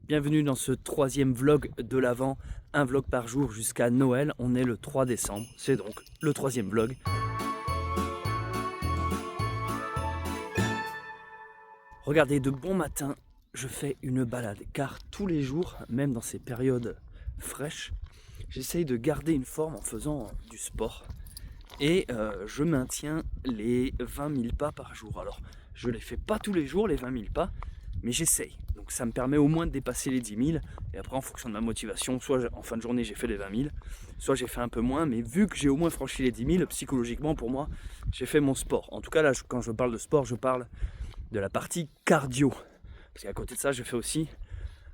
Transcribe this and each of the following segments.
Bienvenue dans ce troisième vlog de l'Avent, un vlog par jour jusqu'à Noël. On est le 3 décembre, c'est donc le troisième vlog. Regardez, de bon matin, je fais une balade car tous les jours, même dans ces périodes fraîches, j'essaye de garder une forme en faisant du sport. Et je maintiens les 20 000 pas par jour. Alors, je ne les fais pas tous les jours, les 20 000 pas, mais j'essaye. Donc ça me permet au moins de dépasser les 10 000. Et après, en fonction de ma motivation, soit en fin de journée, j'ai fait les 20 000, soit j'ai fait un peu moins. Mais vu que j'ai au moins franchi les 10 000, psychologiquement, pour moi, j'ai fait mon sport. En tout cas, là, quand je parle de sport, je parle de la partie cardio. Parce qu'à côté de ça, je fais aussi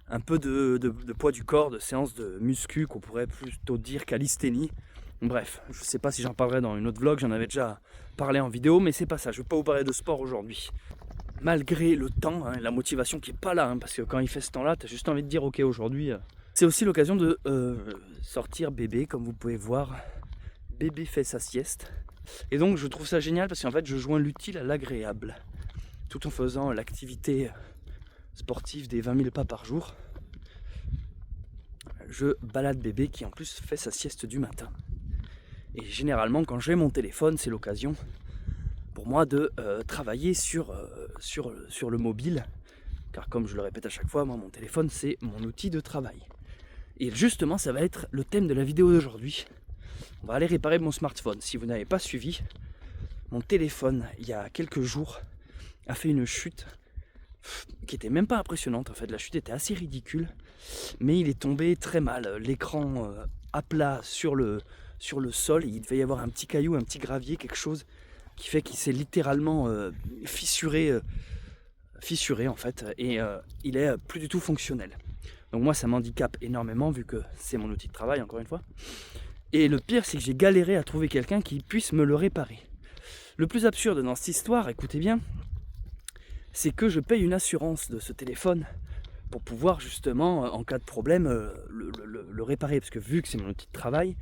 un peu de poids du corps, de séances de muscu, qu'on pourrait plutôt dire calisthénie. Bref, je ne sais pas si j'en parlerai dans une autre vlog, j'en avais déjà parlé en vidéo, mais c'est pas ça, je ne vais pas vous parler de sport aujourd'hui. Malgré le temps, la motivation qui n'est pas là, parce que quand il fait ce temps-là, tu as juste envie de dire ok aujourd'hui. C'est aussi l'occasion de sortir bébé, comme vous pouvez voir. Bébé fait sa sieste. Et donc je trouve ça génial parce qu'en fait je joins l'utile à l'agréable. Tout en faisant l'activité sportive des 20 000 pas par jour. Je balade bébé qui en plus fait sa sieste du matin. Et généralement quand j'ai mon téléphone, c'est l'occasion pour moi de travailler sur le mobile. Car comme je le répète à chaque fois, moi mon téléphone c'est mon outil de travail. Et justement ça va être le thème de la vidéo d'aujourd'hui. On va aller réparer mon smartphone. Si vous n'avez pas suivi, mon téléphone il y a quelques jours a fait une chute qui était même pas impressionnante en fait. La chute était assez ridicule, mais il est tombé très mal. L'écran à plat sur le sol, il devait y avoir un petit caillou, un petit gravier, quelque chose qui fait qu'il s'est littéralement fissuré en fait, et il est plus du tout fonctionnel. Donc moi ça m'handicape énormément vu que c'est mon outil de travail encore une fois. Et le pire c'est que j'ai galéré à trouver quelqu'un qui puisse me le réparer. Le plus absurde dans cette histoire, écoutez bien, c'est que je paye une assurance de ce téléphone pour pouvoir justement, en cas de problème, le réparer. Parce que vu que c'est mon outil de travail,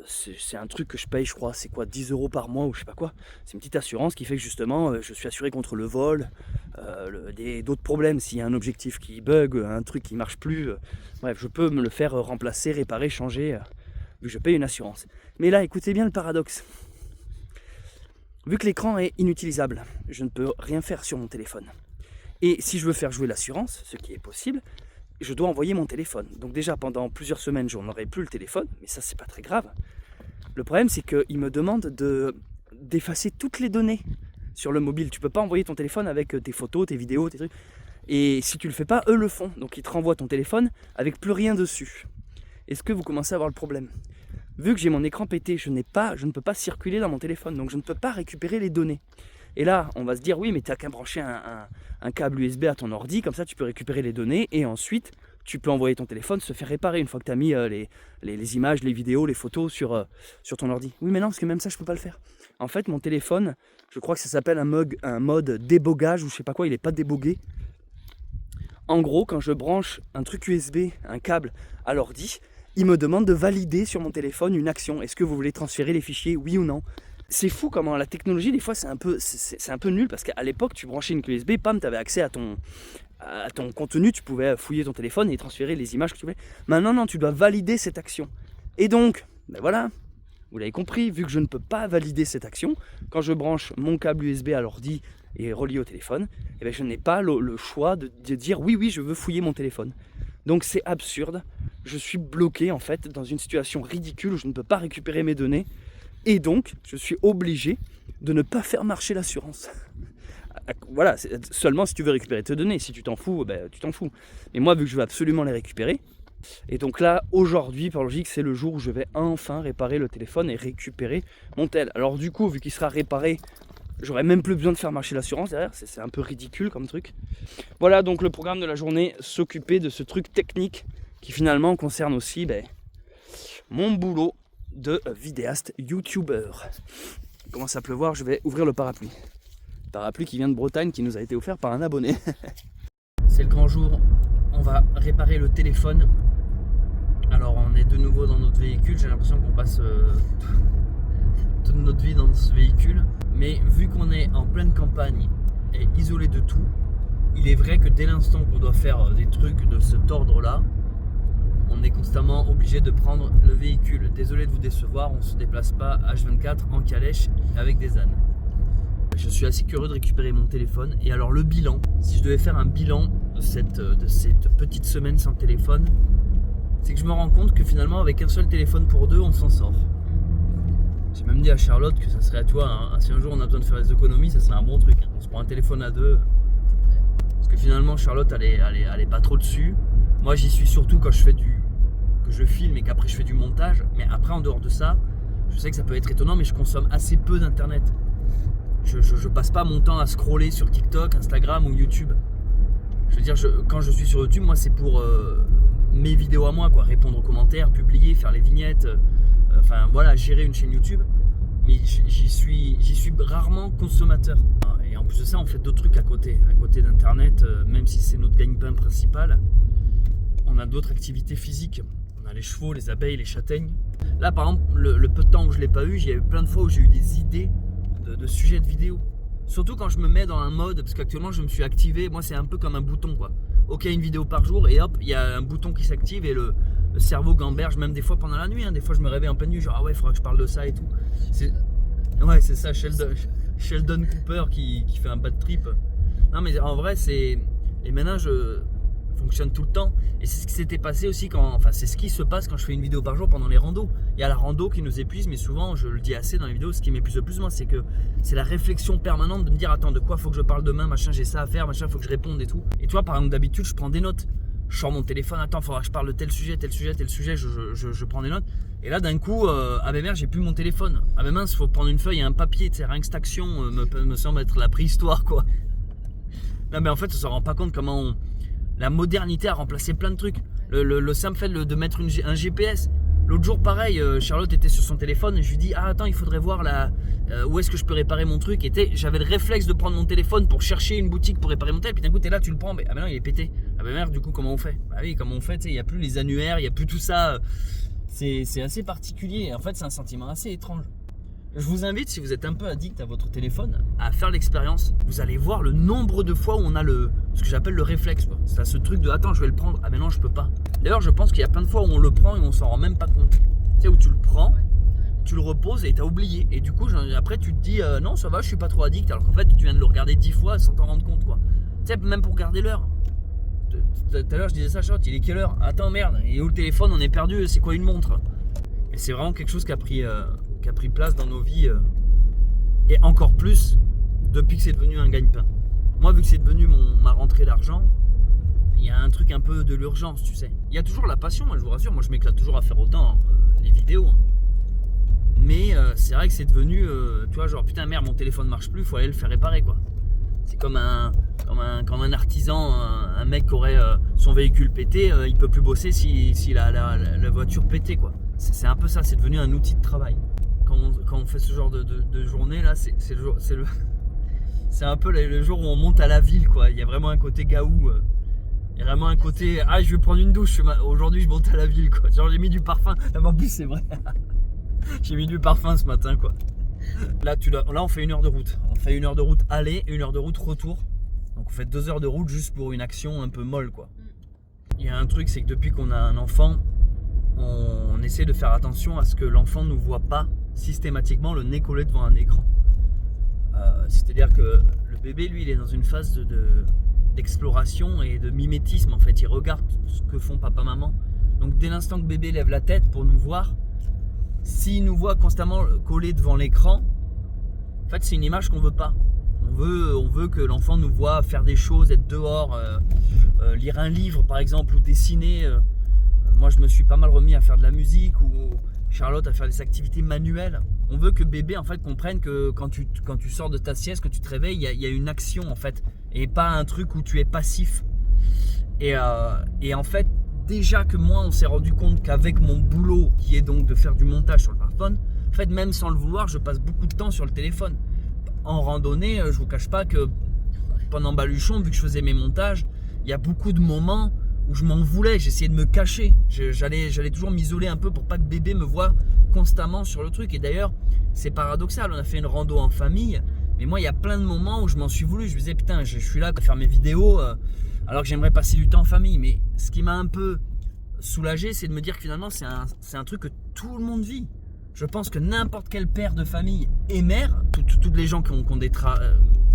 c'est un truc que je paye, je crois, c'est quoi, 10 € par mois ou je sais pas quoi. C'est une petite assurance qui fait que justement, je suis assuré contre le vol, d'autres problèmes. S'il y a un objectif qui bug, un truc qui marche plus, bref, je peux me le faire remplacer, réparer, changer, vu que je paye une assurance. Mais là, écoutez bien le paradoxe. Vu que l'écran est inutilisable, je ne peux rien faire sur mon téléphone. Et si je veux faire jouer l'assurance, ce qui est possible, je dois envoyer mon téléphone. Donc déjà pendant plusieurs semaines, je n'aurai plus le téléphone, mais ça c'est pas très grave. Le problème c'est qu'il me demande d'effacer toutes les données sur le mobile. Tu peux pas envoyer ton téléphone avec tes photos, tes vidéos, tes trucs. Et si tu le fais pas, eux le font. Donc ils te renvoient ton téléphone avec plus rien dessus. Est-ce que vous commencez à avoir le problème ? Vu que j'ai mon écran pété, je ne peux pas circuler dans mon téléphone, donc je ne peux pas récupérer les données. Et là, on va se dire, oui, mais tu n'as qu'à brancher un câble USB à ton ordi, comme ça tu peux récupérer les données, et ensuite, tu peux envoyer ton téléphone se faire réparer une fois que tu as mis les images, les vidéos, les photos sur ton ordi. Oui, mais non, parce que même ça, je ne peux pas le faire. En fait, mon téléphone, je crois que ça s'appelle un mode débogage, ou je ne sais pas quoi, il n'est pas débogué. En gros, quand je branche un truc USB, un câble à l'ordi, il me demande de valider sur mon téléphone une action. Est-ce que vous voulez transférer les fichiers, oui ou non ? C'est fou comment la technologie, des fois, c'est un peu nul. Parce qu'à l'époque, tu branchais une clé USB, pam, tu avais accès à ton contenu. Tu pouvais fouiller ton téléphone et transférer les images que tu voulais. Maintenant, non, tu dois valider cette action. Et donc, ben voilà, vous l'avez compris, vu que je ne peux pas valider cette action, quand je branche mon câble USB à l'ordi et relié au téléphone, eh ben, je n'ai pas le choix de dire oui, je veux fouiller mon téléphone. Donc c'est absurde, je suis bloqué en fait dans une situation ridicule où je ne peux pas récupérer mes données et donc je suis obligé de ne pas faire marcher l'assurance. Voilà, seulement si tu veux récupérer tes données, si tu t'en fous, ben, tu t'en fous. Mais moi vu que je veux absolument les récupérer, et donc là aujourd'hui par logique c'est le jour où je vais enfin réparer le téléphone et récupérer mon tel. Alors du coup vu qu'il sera réparé, j'aurais même plus besoin de faire marcher l'assurance derrière, c'est un peu ridicule comme truc. Voilà donc le programme de la journée, s'occuper de ce truc technique qui finalement concerne aussi mon boulot de vidéaste youtubeur. Il commence à pleuvoir, je vais ouvrir le parapluie. Parapluie qui vient de Bretagne, qui nous a été offert par un abonné. C'est le grand jour, on va réparer le téléphone. Alors on est de nouveau dans notre véhicule, j'ai l'impression qu'on passe toute notre vie dans ce véhicule. Mais vu qu'on est en pleine campagne et isolé de tout, il est vrai que dès l'instant qu'on doit faire des trucs de cet ordre-là, on est constamment obligé de prendre le véhicule. Désolé de vous décevoir, on ne se déplace pas H24 en calèche avec des ânes. Je suis assez curieux de récupérer mon téléphone. Et alors le bilan, si je devais faire un bilan de cette petite semaine sans téléphone, c'est que je me rends compte que finalement avec un seul téléphone pour deux, on s'en sort. J'ai même dit à Charlotte que ça serait à toi, hein, si un jour on a besoin de faire des économies, ça serait un bon truc. Hein. On se prend un téléphone à deux. Parce que finalement Charlotte elle est pas trop dessus. Moi j'y suis surtout quand que je filme et qu'après je fais du montage. Mais après en dehors de ça, je sais que ça peut être étonnant, mais je consomme assez peu d'internet. Je passe pas mon temps à scroller sur TikTok, Instagram ou YouTube. Je veux dire, quand je suis sur YouTube, moi c'est pour mes vidéos à moi, quoi. Répondre aux commentaires, publier, faire les vignettes, enfin voilà, gérer une chaîne YouTube. Mais j'y suis rarement consommateur. Et en plus de ça, on fait d'autres trucs à côté d'internet, même si c'est notre gagne-pain principal. On a d'autres activités physiques. On a les chevaux, les abeilles, les châtaignes. Là par exemple, le peu de temps où je l'ai pas eu, il y a eu plein de fois où j'ai eu des idées de sujets de vidéos. Surtout quand je me mets dans un mode, parce qu'actuellement je me suis activé, moi c'est un peu comme un bouton quoi. Ok, une vidéo par jour et hop, il y a un bouton qui s'active et le cerveau gamberge, même des fois pendant la nuit, hein. Des fois je me réveille en pleine nuit, genre ah ouais, il faudra que je parle de ça et tout. Ouais, c'est ça, Sheldon Cooper qui fait un bad trip. Non mais en vrai c'est... Les ménages fonctionnent tout le temps. Et c'est ce qui s'était passé aussi c'est ce qui se passe quand je fais une vidéo par jour pendant les randos. Il y a la rando qui nous épuise, mais souvent, je le dis assez dans les vidéos, ce qui m'épuise le plus moi, c'est que c'est la réflexion permanente de me dire attends, de quoi faut que je parle demain, machin, j'ai ça à faire, machin, faut que je réponde et tout. Et tu vois, par exemple, d'habitude, je prends des notes. Je sors mon téléphone, attends, faudra que je parle de tel sujet, je prends des notes. Et là, d'un coup, ah ben merde, j'ai plus mon téléphone. Ah ben mince, faut prendre une feuille et un papier, tu sais, rien que cette action me semble être la préhistoire, quoi. Non, mais en fait, on se rend pas compte comment la modernité a remplacé plein de trucs. Le simple fait de mettre un GPS. L'autre jour, pareil, Charlotte était sur son téléphone et je lui dis ah attends, il faudrait voir où est-ce que je peux réparer mon truc. Et j'avais le réflexe de prendre mon téléphone pour chercher une boutique pour réparer mon tel. Puis d'un coup, t'es là, tu le prends, mais ah ben non, il est pété. Ah ben merde, du coup, comment on fait? Bah oui, comment on fait? Il n'y a plus les annuaires, il n'y a plus tout ça. C'est assez particulier. Et en fait, c'est un sentiment assez étrange. Je vous invite, si vous êtes un peu addict à votre téléphone, à faire l'expérience. Vous allez voir le nombre de fois où on a ce que j'appelle le réflexe. C'est ce truc de attends, je vais le prendre. Ah ben non, je peux pas. D'ailleurs, je pense qu'il y a plein de fois où on le prend et on s'en rend même pas compte. Tu sais, où tu le prends, tu le reposes et t'as oublié. Et du coup, après, tu te dis non, ça va, je suis pas trop addict. Alors qu'en fait, tu viens de le regarder 10 fois sans t'en rendre compte, quoi. Tu sais, même pour regarder l'heure. Tout à l'heure, je disais ça, Charlotte, il est quelle heure? Attends, merde, et où le téléphone? On est perdu, c'est quoi une montre? Et c'est vraiment quelque chose qui a pris place dans nos vies et encore plus depuis que c'est devenu un gagne-pain. Moi, vu que c'est devenu ma rentrée d'argent, il y a un truc un peu de l'urgence, tu sais. Il y a toujours la passion, moi je vous rassure, moi je m'éclate toujours à faire autant les vidéos. Hein. Mais c'est vrai que c'est devenu, tu vois, genre putain merde, mon téléphone marche plus, faut aller le faire réparer quoi. C'est comme un artisan, un mec qui aurait son véhicule pété, il peut plus bosser si la voiture pétée quoi. C'est un peu ça, c'est devenu un outil de travail. Quand on fait ce genre de journée là, c'est un peu le jour où on monte à la ville quoi. Il y a vraiment un côté gaou. Il y a vraiment un côté je vais prendre une douche. Aujourd'hui je monte à la ville quoi. Genre j'ai mis du parfum. Ah, mais en plus c'est vrai. J'ai mis du parfum ce matin quoi. Là on fait 1 heure de route. On fait 1 heure de route aller, 1 heure de route retour. Donc on fait 2 heures de route juste pour une action un peu molle quoi. Il y a un truc, c'est que depuis qu'on a un enfant, on essaie de faire attention à ce que l'enfant ne voit pas systématiquement le nez collé devant un écran. C'est-à-dire que le bébé, lui, il est dans une phase d'exploration et de mimétisme. En fait, il regarde ce que font papa-maman. Donc, dès l'instant que bébé lève la tête pour nous voir, s'il nous voit constamment collé devant l'écran, en fait, c'est une image qu'on veut pas. On veut que l'enfant nous voit faire des choses, être dehors, lire un livre par exemple, ou dessiner. Moi, je me suis pas mal remis à faire de la musique ou Charlotte à faire des activités manuelles. On veut que bébé en fait comprenne que quand tu sors de ta sieste, que tu te réveilles, il y a une action en fait et pas un truc où tu es passif. Et en fait, déjà que moi, on s'est rendu compte qu'avec mon boulot, qui est donc de faire du montage sur le smartphone, en fait, même sans le vouloir, je passe beaucoup de temps sur le téléphone. En randonnée, je vous cache pas que pendant Baluchon, vu que je faisais mes montages, il y a beaucoup de moments où je m'en voulais, j'essayais de me cacher. J'allais toujours m'isoler un peu pour pas que bébé me voie constamment sur le truc. Et d'ailleurs, c'est paradoxal, on a fait une rando en famille, Mais moi, il y a plein de moments où je m'en suis voulu. Je me disais, putain, je suis là pour faire mes vidéos alors que j'aimerais passer du temps en famille. Mais ce qui m'a un peu soulagé, c'est de me dire que finalement, c'est un truc que tout le monde vit. Je pense que n'importe quel père de famille et mère, toutes les gens qui ont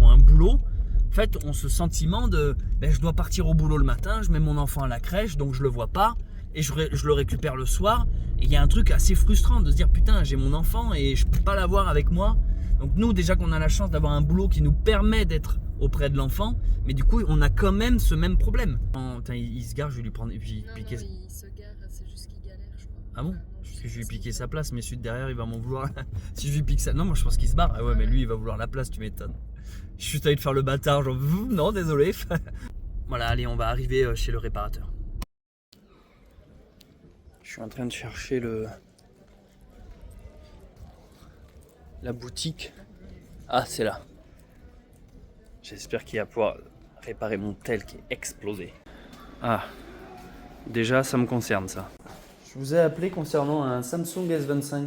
un boulot, en fait, ont ce sentiment de je dois partir au boulot le matin, je mets mon enfant à la crèche, donc je le vois pas, et je le récupère le soir. Et il y a un truc assez frustrant de se dire putain, j'ai mon enfant et je peux pas l'avoir avec moi. Donc nous, déjà qu'on a la chance d'avoir un boulot qui nous permet d'être auprès de l'enfant, mais du coup, on a quand même ce même problème. Putain, il se gare, je vais lui prendre et puis piquer. Non, il se gare, c'est juste qu'il galère, je crois. Ah bon? Non, Parce que je vais lui piquer sa place, mais celui de derrière, il va m'en vouloir. Si je lui pique ça. Non, moi je pense qu'il se barre. Ah ouais, mais lui, il va vouloir la place, tu m'étonnes. Je suis allé de faire le bâtard, genre, non, désolé. Voilà, allez, on va arriver chez le réparateur. Je suis en train de chercher la boutique. Ah, c'est là. J'espère qu'il va pouvoir réparer mon tel qui est explosé. Ah, déjà, ça me concerne, ça. Je vous ai appelé concernant un Samsung S25.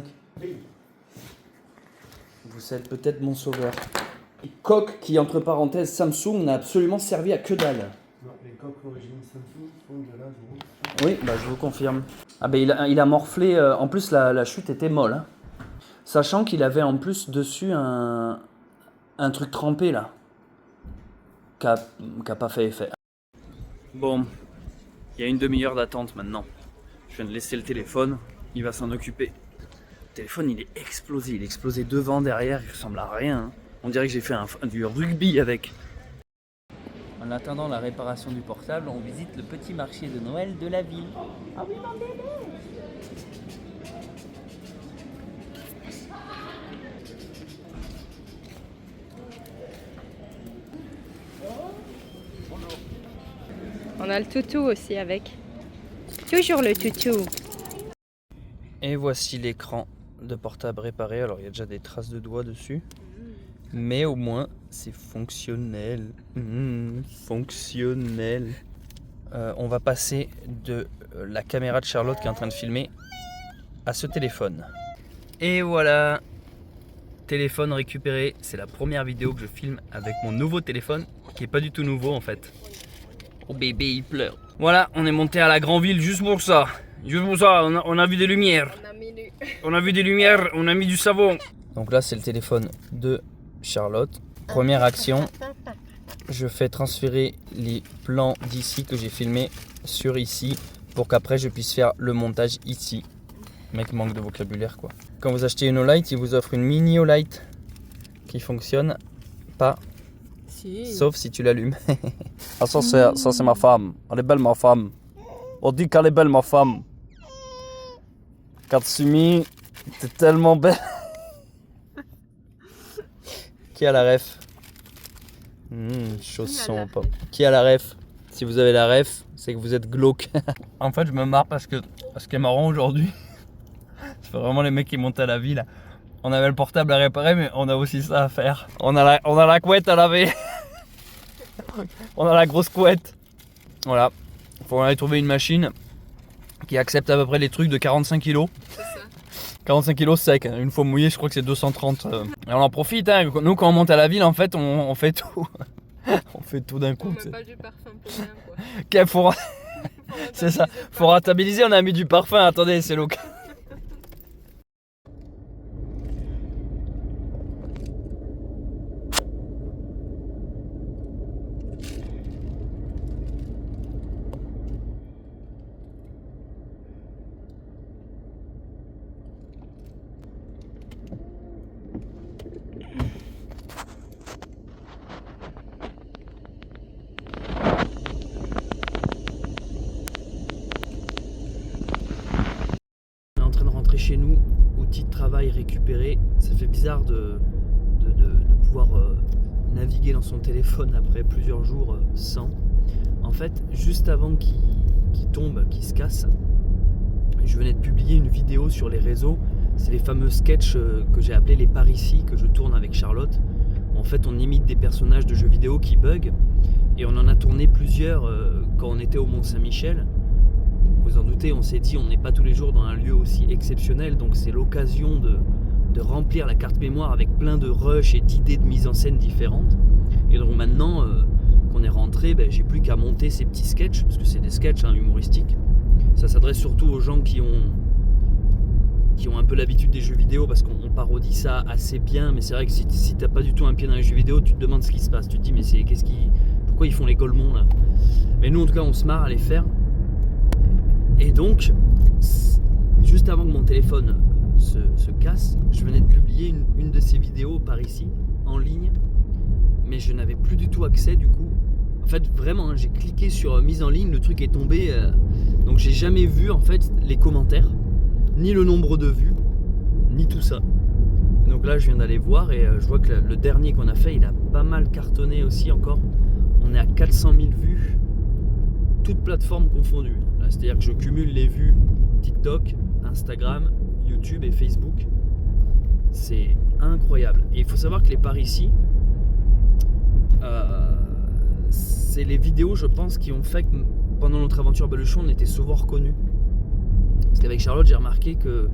Vous êtes peut-être mon sauveur. Coque qui, entre parenthèses, Samsung n'a absolument servi à que dalle. Non, les coques d'origine Samsung sont de là, Oui, bah, je vous confirme. Ah bah, il a morflé. En plus, la chute était molle. Hein. Sachant qu'il avait en plus dessus un truc trempé là. Qui a pas fait effet. Bon, il y a une demi-heure d'attente maintenant. Je viens de laisser le téléphone, il va s'en occuper. Le téléphone, il est explosé. Il est explosé devant, derrière, il ressemble à rien. Hein. On dirait que j'ai fait du rugby avec. En attendant la réparation du portable, on visite le petit marché de Noël de la ville. Ah oui, mon bébé! On a le toutou aussi avec. Toujours le toutou. Et voici l'écran de portable réparé. Alors il y a déjà des traces de doigts dessus. Mais au moins c'est fonctionnel. Fonctionnel. On va passer de la caméra de Charlotte qui est en train de filmer à ce téléphone. Et voilà. Téléphone récupéré. C'est la première vidéo que je filme avec mon nouveau téléphone. Qui est pas du tout nouveau en fait. Oh bébé il pleure. Voilà, on est monté à la grande ville juste pour ça. Juste pour ça, on a vu des lumières. On a vu des lumières, on a mis du savon. Donc là, c'est le téléphone de Charlotte. Première action, je fais transférer les plans d'ici que j'ai filmés sur ici pour qu'après je puisse faire le montage ici. Mec, manque de vocabulaire quoi. Quand vous achetez une Olight, il vous offre une mini Olight qui fonctionne pas. Sauf si tu l'allumes. Ah, ça c'est ma femme. Elle est belle ma femme. On dit qu'elle est belle ma femme. Katsumi, t'es tellement belle. Qui a la ref? Chausson, pas. Qui a la ref? Si vous avez la ref, c'est que vous êtes glauque. En fait, je me marre parce que ce qui est marrant aujourd'hui, c'est vraiment les mecs qui montent à la vie là. On avait le portable à réparer, mais on a aussi ça à faire. On a la couette à laver. On a la grosse couette. Voilà. Faut aller trouver une machine qui accepte à peu près les trucs de 45 kg. C'est ça. 45 kg sec. Une fois mouillé, je crois que c'est 230. Et on en profite. Hein. Nous, quand on monte à la ville, en fait, on fait tout. On fait tout d'un coup. On met pas du parfum pour rien quoi. C'est ça. Faut rentabiliser. On a mis du parfum. Attendez, c'est l'occasion. Chez nous, outil de travail récupéré. Ça fait bizarre de pouvoir naviguer dans son téléphone après plusieurs jours sans. En fait, juste avant qu'il tombe, qu'il se casse, je venais de publier une vidéo sur les réseaux. C'est les fameux sketchs que j'ai appelés les parisis que je tourne avec Charlotte. En fait, on imite des personnages de jeux vidéo qui bug et on en a tourné plusieurs quand on était au Mont-Saint-Michel. Vous en doutez, on s'est dit on n'est pas tous les jours dans un lieu aussi exceptionnel, donc c'est l'occasion de remplir la carte mémoire avec plein de rushs et d'idées de mise en scène différentes. Et donc maintenant qu'on est rentré, j'ai plus qu'à monter ces petits sketchs, parce que c'est des sketchs humoristiques. Ça s'adresse surtout aux gens qui ont un peu l'habitude des jeux vidéo, parce qu'on parodie ça assez bien. Mais c'est vrai que si t'as pas du tout un pied dans les jeux vidéo, tu te demandes ce qui se passe. Tu te dis mais pourquoi ils font les Golemons là? Mais nous en tout cas on se marre à les faire. Et donc juste avant que mon téléphone se casse, je venais de publier une de ces vidéos par ici en ligne, mais je n'avais plus du tout accès du coup. En fait vraiment j'ai cliqué sur mise en ligne, le truc est tombé, donc j'ai jamais vu en fait les commentaires, ni le nombre de vues, ni tout ça. Donc là je viens d'aller voir et je vois que le dernier qu'on a fait il a pas mal cartonné aussi encore. On est à 400 000 vues, toutes plateformes confondues. C'est-à-dire que je cumule les vues TikTok, Instagram, YouTube et Facebook. C'est incroyable. Et il faut savoir que les parisis, c'est les vidéos, je pense, qui ont fait que pendant notre aventure Baluchon, on était souvent reconnus. Parce qu'avec Charlotte, j'ai remarqué que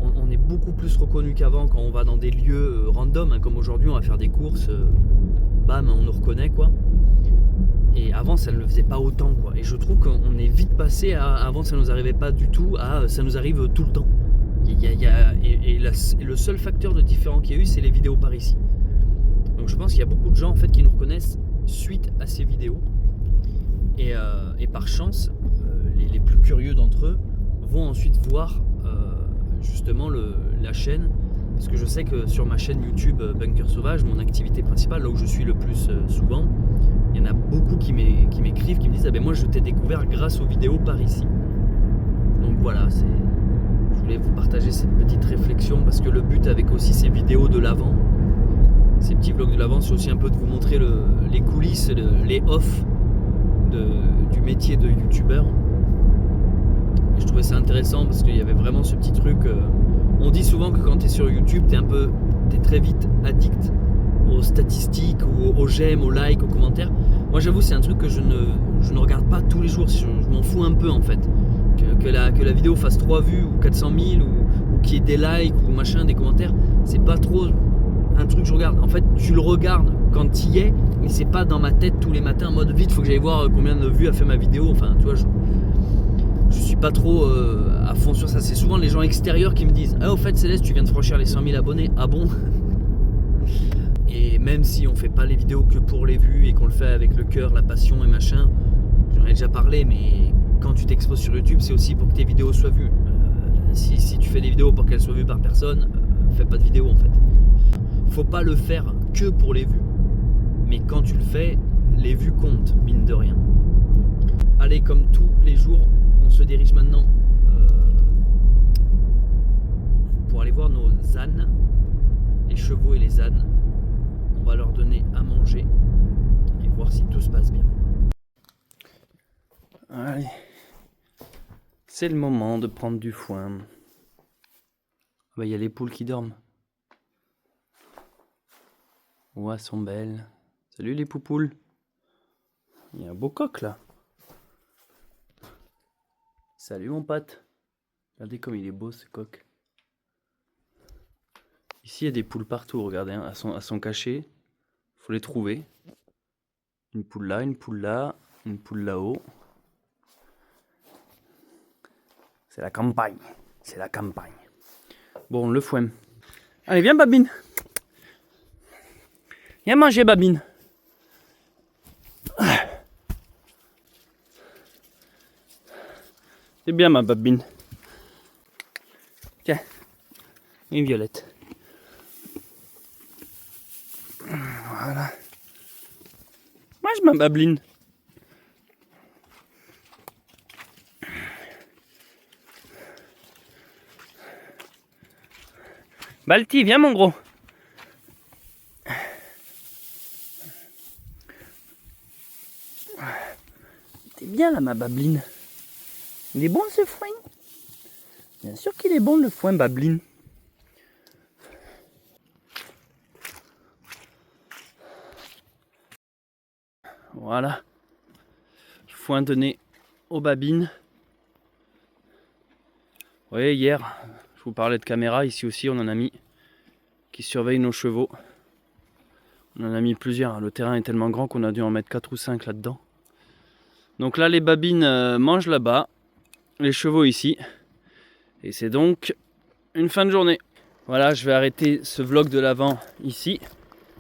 on est beaucoup plus reconnus qu'avant quand on va dans des lieux random, comme aujourd'hui, on va faire des courses, bam, on nous reconnaît, quoi. Et avant, ça ne le faisait pas autant, quoi. Et je trouve qu'on est vite passé à avant, ça nous arrivait pas du tout, à ça nous arrive tout le temps. Et le seul facteur de différent qu'il y a eu, c'est les vidéos par ici. Donc je pense qu'il y a beaucoup de gens en fait qui nous reconnaissent suite à ces vidéos. Et par chance, les plus curieux d'entre eux vont ensuite voir justement la chaîne. Parce que je sais que sur ma chaîne YouTube Bunker Sauvage, mon activité principale, là où je suis le plus souvent, il y en a beaucoup qui m'écrivent, qui me disent « Ah ben moi je t'ai découvert grâce aux vidéos par ici ». Donc voilà, je voulais vous partager cette petite réflexion parce que le but avec aussi ces vidéos de l'avant, ces petits vlogs de l'avant, c'est aussi un peu de vous montrer les coulisses, les off du métier de youtubeur. Et je trouvais ça intéressant parce qu'il y avait vraiment ce petit truc. On dit souvent que quand tu es sur YouTube, t'es très vite addict aux statistiques, aux j'aime, aux likes, aux commentaires. Moi j'avoue c'est un truc que je ne regarde pas tous les jours, je m'en fous un peu en fait. Que la vidéo fasse 3 vues ou 400 000 ou qu'il y ait des likes ou machin, des commentaires, c'est pas trop un truc que je regarde. En fait tu le regardes quand tu y es, mais c'est pas dans ma tête tous les matins en mode vite faut que j'aille voir combien de vues a fait ma vidéo. Enfin tu vois, je suis pas trop à fond sur ça. C'est souvent les gens extérieurs qui me disent ah au fait Céleste tu viens de franchir les 100 000 abonnés, ah bon? Et même si on fait pas les vidéos que pour les vues et qu'on le fait avec le cœur, la passion et machin, j'en ai déjà parlé, mais quand tu t'exposes sur YouTube, c'est aussi pour que tes vidéos soient vues. Si tu fais des vidéos pour qu'elles soient vues par personne, fais pas de vidéo en fait. Faut pas le faire que pour les vues, mais quand tu le fais, les vues comptent, mine de rien. Allez, comme tous les jours, on se dirige maintenant pour aller voir nos ânes, les chevaux et les ânes. On va leur donner à manger et voir si tout se passe bien. Allez, c'est le moment de prendre du foin. Il y a les poules qui dorment. Ouais, elles sont belles. Salut les poupoules. Il y a un beau coq là. Salut mon pote. Regardez comme il est beau ce coq. Ici il y a des poules partout, regardez, hein, elles sont cachées. Faut les trouver. Une poule là, une poule là, une poule là-haut. C'est la campagne. C'est la campagne. Bon, le foin. Allez, viens Babine. Viens manger Babine. C'est bien ma Babine. Tiens, une violette. Voilà. Mange ma Babine. Balti, viens mon gros. T'es bien là ma Babine. Il est bon ce foin? Bien sûr qu'il est bon le foin Babine. Voilà. Foin donné aux babines. Oui, hier, je vous parlais de caméra, ici aussi on en a mis qui surveillent nos chevaux. On en a mis plusieurs, hein. Le terrain est tellement grand qu'on a dû en mettre 4 ou 5 là-dedans. Donc là les babines mangent là-bas, les chevaux ici. Et c'est donc une fin de journée. Voilà, je vais arrêter ce vlog de l'avant ici.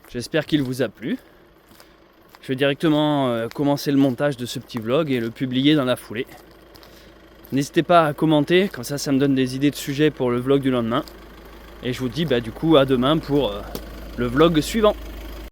J'espère qu'il vous a plu. Je vais directement commencer le montage de ce petit vlog et le publier dans la foulée. N'hésitez pas à commenter, comme ça me donne des idées de sujets pour le vlog du lendemain. Et je vous dis du coup à demain pour le vlog suivant.